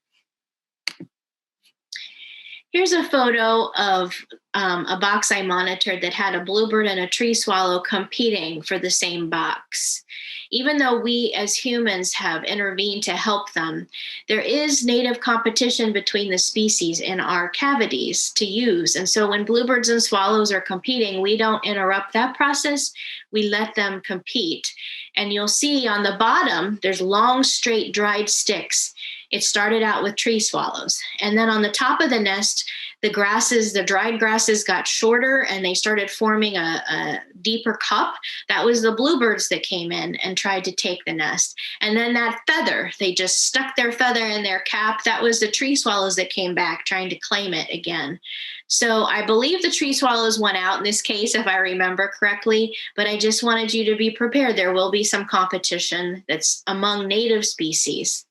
Here's a photo of a box I monitored that had a bluebird and a tree swallow competing for the same box. Even though we as humans have intervened to help them, there is native competition between the species in our cavities to use. And so when bluebirds and swallows are competing, we don't interrupt that process. We let them compete. And you'll see on the bottom, there's long, straight, dried sticks. It started out with tree swallows. And then on the top of the nest, the grasses, the dried grasses got shorter and they started forming a deeper cup. That was the bluebirds that came in and tried to take the nest. And then that feather, they just stuck their feather in their cap. That was the tree swallows that came back trying to claim it again. So I believe the tree swallows won out in this case, if I remember correctly, but I just wanted you to be prepared. There will be some competition that's among native species.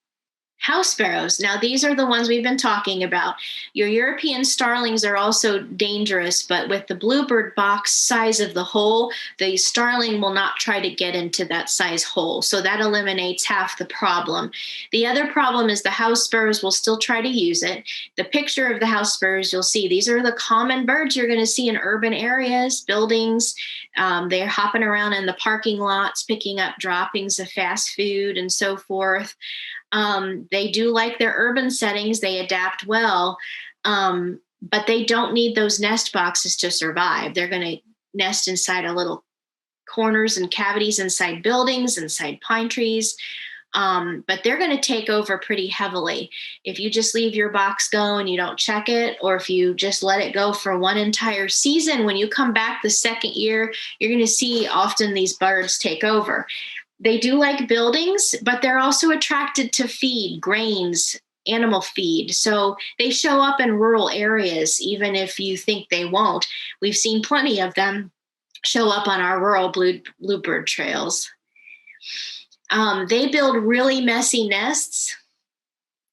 House sparrows. Now, these are the ones we've been talking about. Your European starlings are also dangerous, but with the bluebird box size of the hole, the starling will not try to get into that size hole. So that eliminates half the problem. The other problem is the house sparrows will still try to use it. The picture of the house sparrows you'll see, these are the common birds you're going to see in urban areas, buildings. They're hopping around in the parking lots, picking up droppings of fast food and so forth. They do like their urban settings. They adapt well, but they don't need those nest boxes to survive. They're going to nest inside a little corners and cavities inside buildings, inside pine trees. But they're going to take over pretty heavily. If you just leave your box go and you don't check it, or if you just let it go for one entire season, when you come back the second year, you're going to see often these birds take over. They do like buildings, but they're also attracted to feed, grains, animal feed. So they show up in rural areas, even if you think they won't. We've seen plenty of them show up on our rural bluebird trails. They build really messy nests.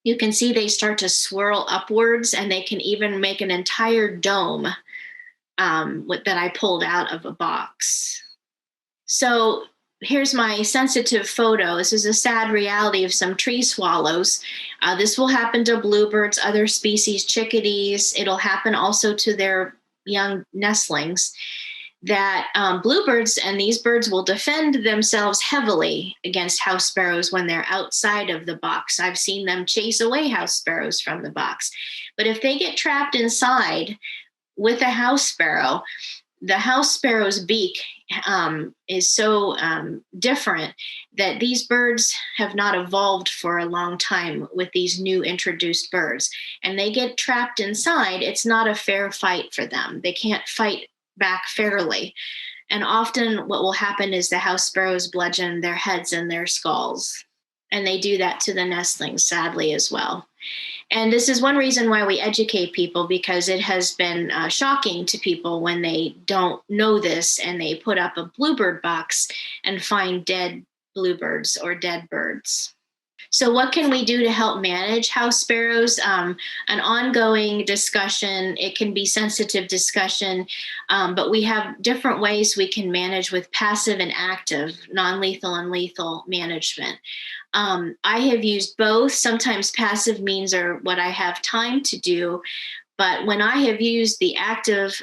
You can see they start to swirl upwards, and they can even make an entire dome that I pulled out of a box. So here's my sensitive photo. This is a sad reality of some tree swallows. This will happen to bluebirds, other species, chickadees. It'll happen also to their young nestlings. That bluebirds and these birds will defend themselves heavily against house sparrows when they're outside of the box. I've seen them chase away house sparrows from the box. But if they get trapped inside with a house sparrow, the house sparrow's beak is so different that these birds have not evolved for a long time with these new introduced birds. And they get trapped inside. It's not a fair fight for them. They can't fight back fairly. And often what will happen is the house sparrows bludgeon their heads and their skulls. And they do that to the nestlings, sadly, as well. And this is one reason why we educate people, because it has been shocking to people when they don't know this and they put up a bluebird box and find dead bluebirds or dead birds. So what can we do to help manage house sparrows? An ongoing discussion. It can be sensitive discussion, but we have different ways we can manage with passive and active, non-lethal and lethal management. I have used both. Sometimes passive means are what I have time to do. But when I have used the active,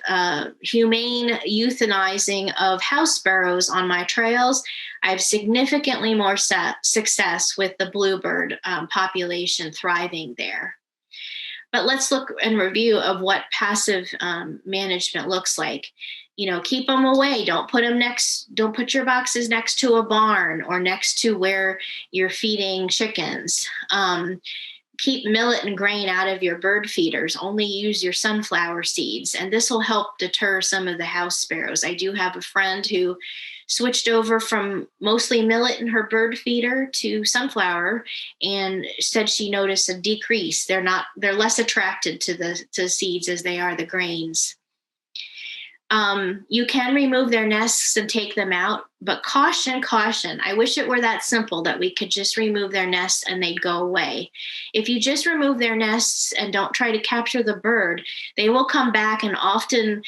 humane euthanizing of house sparrows on my trails, I have significantly more success with the bluebird population thriving there. But let's look and review of what passive management looks like. You know, keep them away. Don't put your boxes next to a barn or next to where you're feeding chickens. Keep millet and grain out of your bird feeders. Only use your sunflower seeds. And this will help deter some of the house sparrows. I do have a friend who switched over from mostly millet in her bird feeder to sunflower and said she noticed a decrease. They're less attracted to the seeds as they are the grains. You can remove their nests and take them out, but caution, caution. I wish it were that simple that we could just remove their nests and they'd go away. If you just remove their nests and don't try to capture the bird, they will come back and often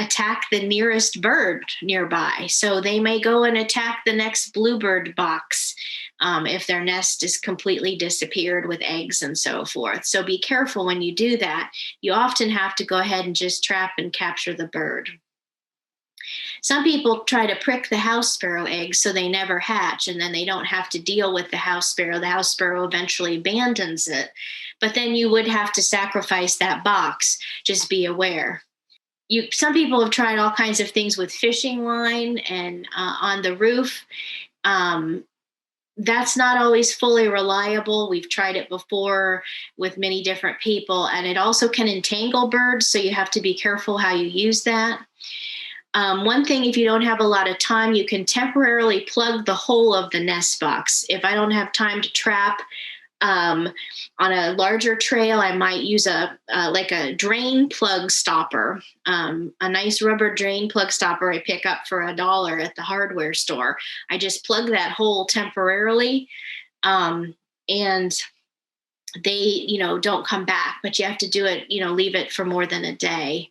attack the nearest bird nearby. So they may go and attack the next bluebird box if their nest is completely disappeared with eggs and so forth. So be careful when you do that. You often have to go ahead and just trap and capture the bird. Some people try to prick the house sparrow eggs so they never hatch, and then they don't have to deal with the house sparrow. The house sparrow eventually abandons it. But then you would have to sacrifice that box. Just be aware. Some people have tried all kinds of things with fishing line and on the roof. That's not always fully reliable. We've tried it before with many different people, and it also can entangle birds, so you have to be careful how you use that. One thing, if you don't have a lot of time, you can temporarily plug the hole of the nest box. If I don't have time to trap on a larger trail, I might use like a drain plug stopper, a nice rubber drain plug stopper I pick up for $1 at the hardware store. I just plug that hole temporarily, and they, don't come back, but you have to do it, leave it for more than a day.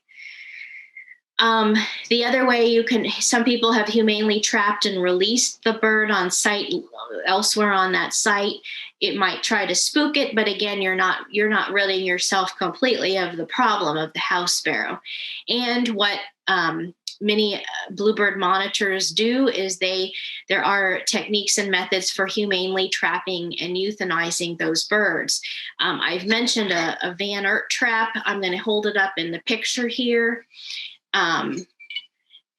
The other way some people have humanely trapped and released the bird on site elsewhere on that site. It might try to spook it, but again, you're not ridding yourself completely of the problem of the house sparrow. And what many bluebird monitors do is there are techniques and methods for humanely trapping and euthanizing those birds. I've mentioned a Van Oort trap. I'm going to hold it up in the picture here.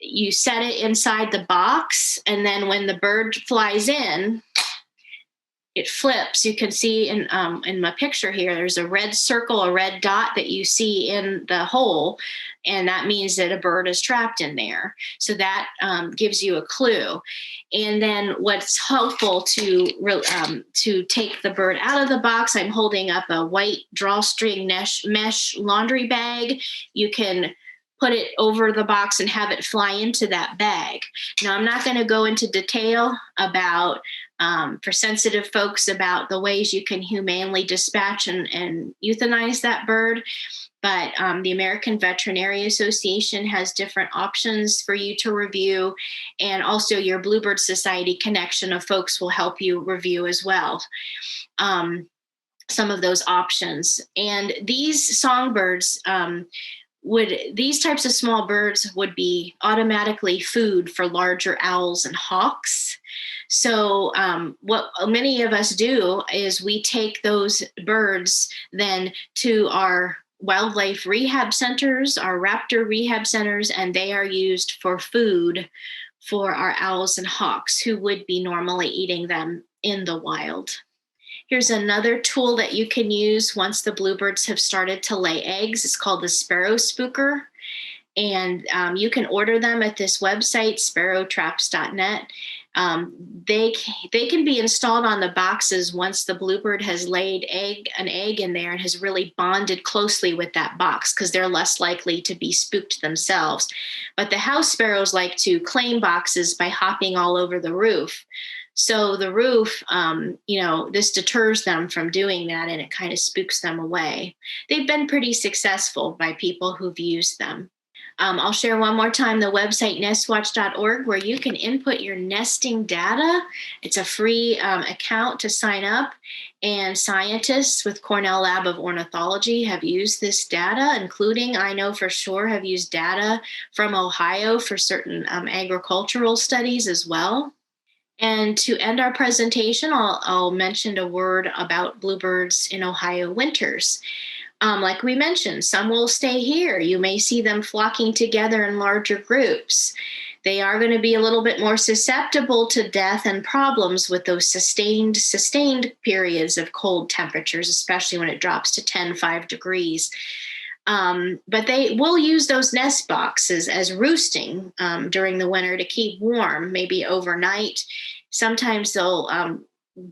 You set it inside the box, and then when the bird flies in, it flips. You can see in my picture here, there's a red circle, a red dot that you see in the hole, and that means that a bird is trapped in there. So that gives you a clue. And then what's helpful to take the bird out of the box, I'm holding up a white drawstring mesh laundry bag. You can put it over the box and have it fly into that bag. Now, I'm not going to go into detail about, for sensitive folks, about the ways you can humanely dispatch and euthanize that bird. But the American Veterinary Association has different options for you to review. And also your Bluebird Society connection of folks will help you review as well. Some of those options. And these songbirds, these types of small birds would be automatically food for larger owls and hawks. So what many of us do is we take those birds then to our wildlife rehab centers, our raptor rehab centers, and they are used for food for our owls and hawks who would be normally eating them in the wild. Here's another tool that you can use once the bluebirds have started to lay eggs. It's called the Sparrow Spooker. And you can order them at this website, sparrowtraps.net. They can be installed on the boxes once the bluebird has laid an egg in there and has really bonded closely with that box, because they're less likely to be spooked themselves. But the house sparrows like to claim boxes by hopping all over the roof. So the roof, this deters them from doing that, and it kind of spooks them away. They've been pretty successful by people who've used them. I'll share one more time the website nestwatch.org, where you can input your nesting data. It's a free account to sign up, and scientists with Cornell Lab of Ornithology have used this data, including, I know for sure, have used data from Ohio for certain agricultural studies as well. And to end our presentation, I'll mention a word about bluebirds in Ohio winters. Like we mentioned, some will stay here. You may see them flocking together in larger groups. They are going to be a little bit more susceptible to death and problems with those sustained periods of cold temperatures, especially when it drops to 5 degrees. But they will use those nest boxes as roosting during the winter to keep warm, maybe overnight. Sometimes they'll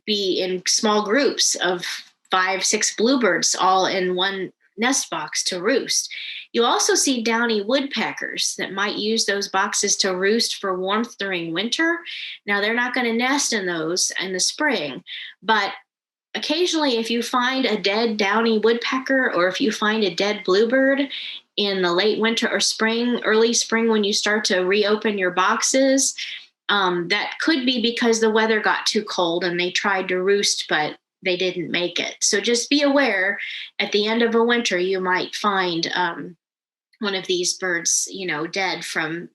be in small groups of 5-6 bluebirds all in one nest box to roost. You also see downy woodpeckers that might use those boxes to roost for warmth during winter. Now, they're not going to nest in those in the spring, but occasionally, if you find a dead downy woodpecker or if you find a dead bluebird in the late winter or spring, early spring, when you start to reopen your boxes. That could be because the weather got too cold and they tried to roost, but they didn't make it. So just be aware, at the end of a winter, you might find one of these birds, dead from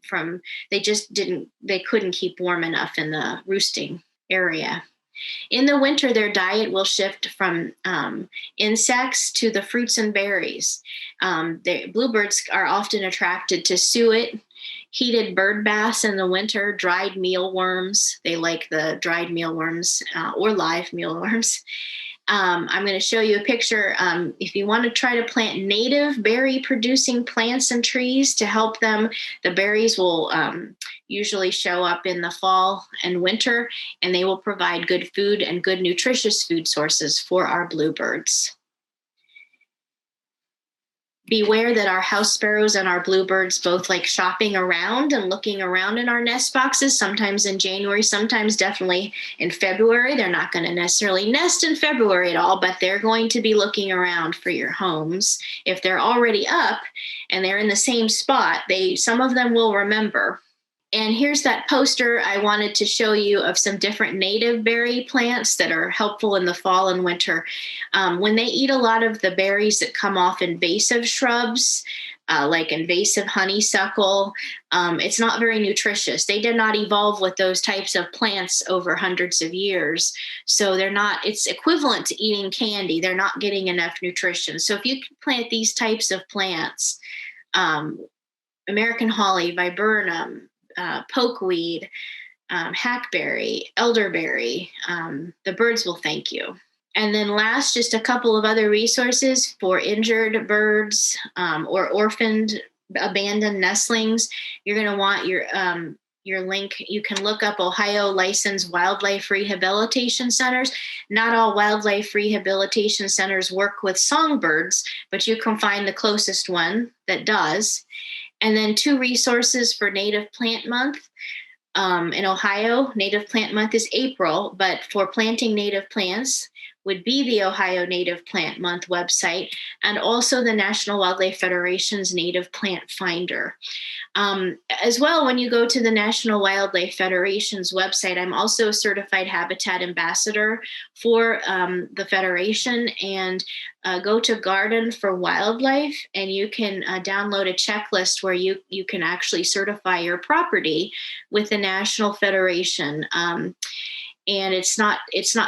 they couldn't keep warm enough in the roosting area. In the winter, their diet will shift from insects to the fruits and berries. Bluebirds are often attracted to suet, heated bird baths in the winter, dried mealworms. They like the dried mealworms or live mealworms. I'm going to show you a picture. If you want to try to plant native berry producing plants and trees to help them, the berries will usually show up in the fall and winter, and they will provide good food and good nutritious food sources for our bluebirds. Beware that our house sparrows and our bluebirds both like shopping around and looking around in our nest boxes, sometimes in January, sometimes definitely in February. They're not going to necessarily nest in February at all, but they're going to be looking around for your homes. If they're already up and they're in the same spot, some of them will remember. And here's that poster I wanted to show you of some different native berry plants that are helpful in the fall and winter. When they eat a lot of the berries that come off invasive shrubs, like invasive honeysuckle, it's not very nutritious. They did not evolve with those types of plants over hundreds of years. So it's equivalent to eating candy. They're not getting enough nutrition. So if you can plant these types of plants, American holly, viburnum, pokeweed, hackberry, elderberry, the birds will thank you. And then last, just a couple of other resources for injured birds or orphaned, abandoned nestlings. You're going to want your link. You can look up Ohio licensed wildlife rehabilitation centers. Not all wildlife rehabilitation centers work with songbirds, but you can find the closest one that does. And then 2 resources for Native Plant Month. In Ohio, Native Plant Month is April, but for planting native plants would be the Ohio Native Plant Month website, and also the National Wildlife Federation's Native Plant Finder. As well, when you go to the National Wildlife Federation's website, I'm also a certified habitat ambassador for the Federation, and go to Garden for Wildlife, and you can download a checklist where you can actually certify your property with the National Federation. And it's not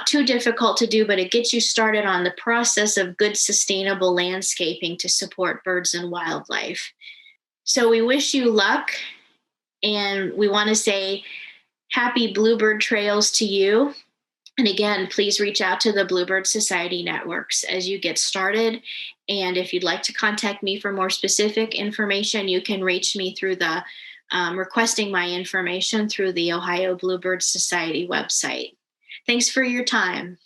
too difficult to do, but it gets you started on the process of good sustainable landscaping to support birds and wildlife. So we wish you luck, and we want to say happy Bluebird trails to you. And again, please reach out to the Bluebird Society networks as you get started. And if you'd like to contact me for more specific information, you can reach me through the requesting my information through the Ohio Bluebird Society website. Thanks for your time.